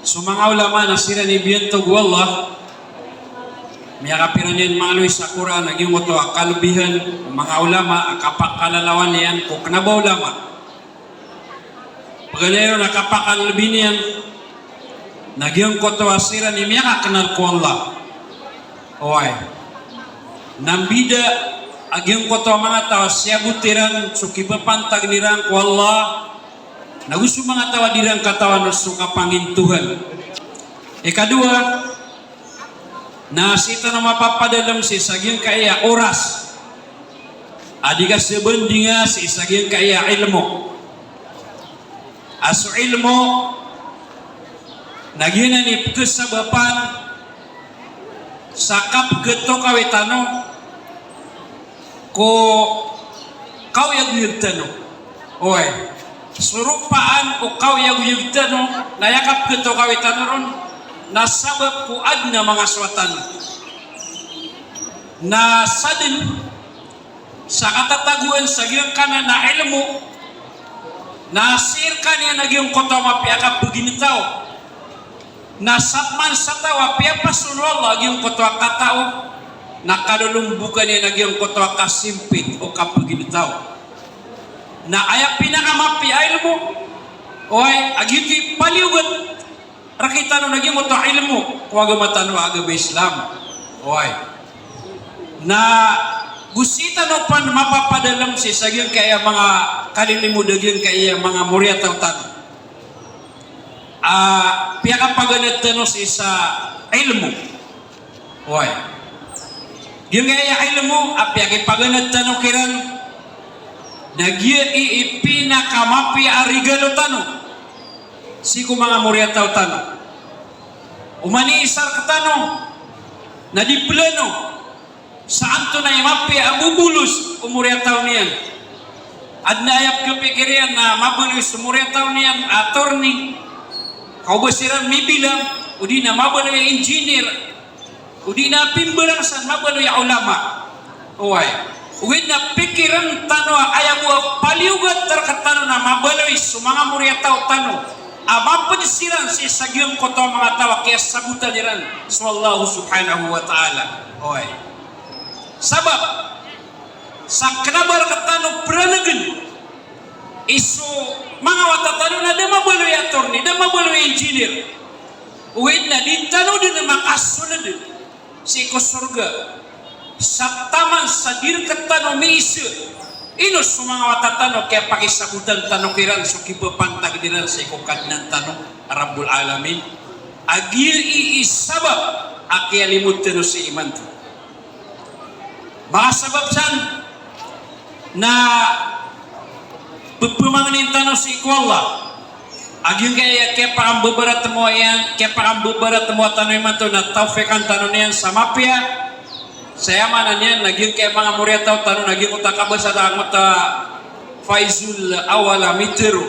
So mga ulama na sila ni biyentog wallah, may kapiran yan maaluy sa Quran, naging mo ito akalubihan, mga ulama, akapakalalawan niyan, kung kanabaw ulama. Pagalayo nakapakalubin niyan, naging ko ito asira ni miya kakanal ko Allah. Oy. Nambida, aging ko ito mga tawa, siya butiran, sukipapantag nirang ko Allah, nagusto mga tawa dirang katawan na sukapangin Tuhan. Ikadua, nasita na mapapadalam si saging kaya oras. Adi ka sebanding nga si saging kaya ilmo. Aso ilmo, naginan ni kesabapan sakap geto kawitano ko kau yang yugtano. Oy, surupaan ko kau yang yugtano nayakap geto kawitano ron. Nasabab kuad na mga swatan na sadin sa katataguan sa giyang kanan na ilmu nasir kanya naging kota mapiakap beginitaw nasatman sa tawa piapasun Allah giyang kota katao nakalulumbukan niya naging kota kasimpit o kapaginitaw na ayak pinakamapi ilmu oy agiti paliugat rakita no naging mo ito ilmu kung agamatan mo agama Islam. Oy. Na gusita no pan mapapadalam si saging kaya mga kalilimudagyang kaya mga murya tautan. Piyaka paganat no si sa ilmu. Oy. Yung kaya ilmu, piyaka paganat no kiran nagya ipinakamapi arigalo tano. Siku mga murya tau tano umani isar ketano na di plano saan to na imapi abubulus umurya tau niyan adna ayap kepikirian na mabulus umurya tau niyan attorney kau besiran mibilang udi na mabalo yung engineer udi na pimbalasan mabalo yung ulama uway uwid na pikiran tano ayabu paliugat terketano na mabalo yung mga murya tau tano amapun siran si sagyong koto mga tawa kaya sabutan niran sallallahu subhanahu wa ta'ala. Oy. Sabab sa kanabar katano pranagan isu mga watatano na damabaloy attorney, damabaloy engineer. Uwid na ditano din na makasunod si kusurga sa taman sa dirkatano miisu inos sa mga watatano kaya pakisabutan tanong kiran so kipapantag dinan sa ikukan ng tanong Rabbul Alamin agil iisabab akya limut tino si iman to mga sabab san na pumanganin tanong si ikwala agil kaya pakambabarat mo yan kaya pakambabarat mo tanong iman to na taufikan tanong niyan sa mapya saya mana niyan naging kay mga murya tao tanong naging utakabas sa mata Faizul awala mitero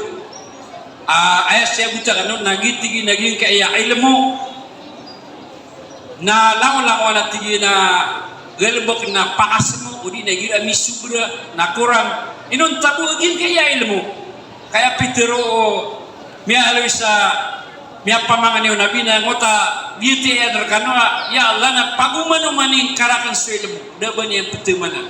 ayat siya buta kanon nagitigi naging kaya ilmu na lango-lango na tigi na galbok na pakasmo udi nagira misubra na kurang inon tabu agin kaya ilmu kaya pitero miya aloy sa miya pamangan niyo nabi na ngota beauty eder kanwa ya Allah na pagumano maning karakan sa ilmu daban yang petemana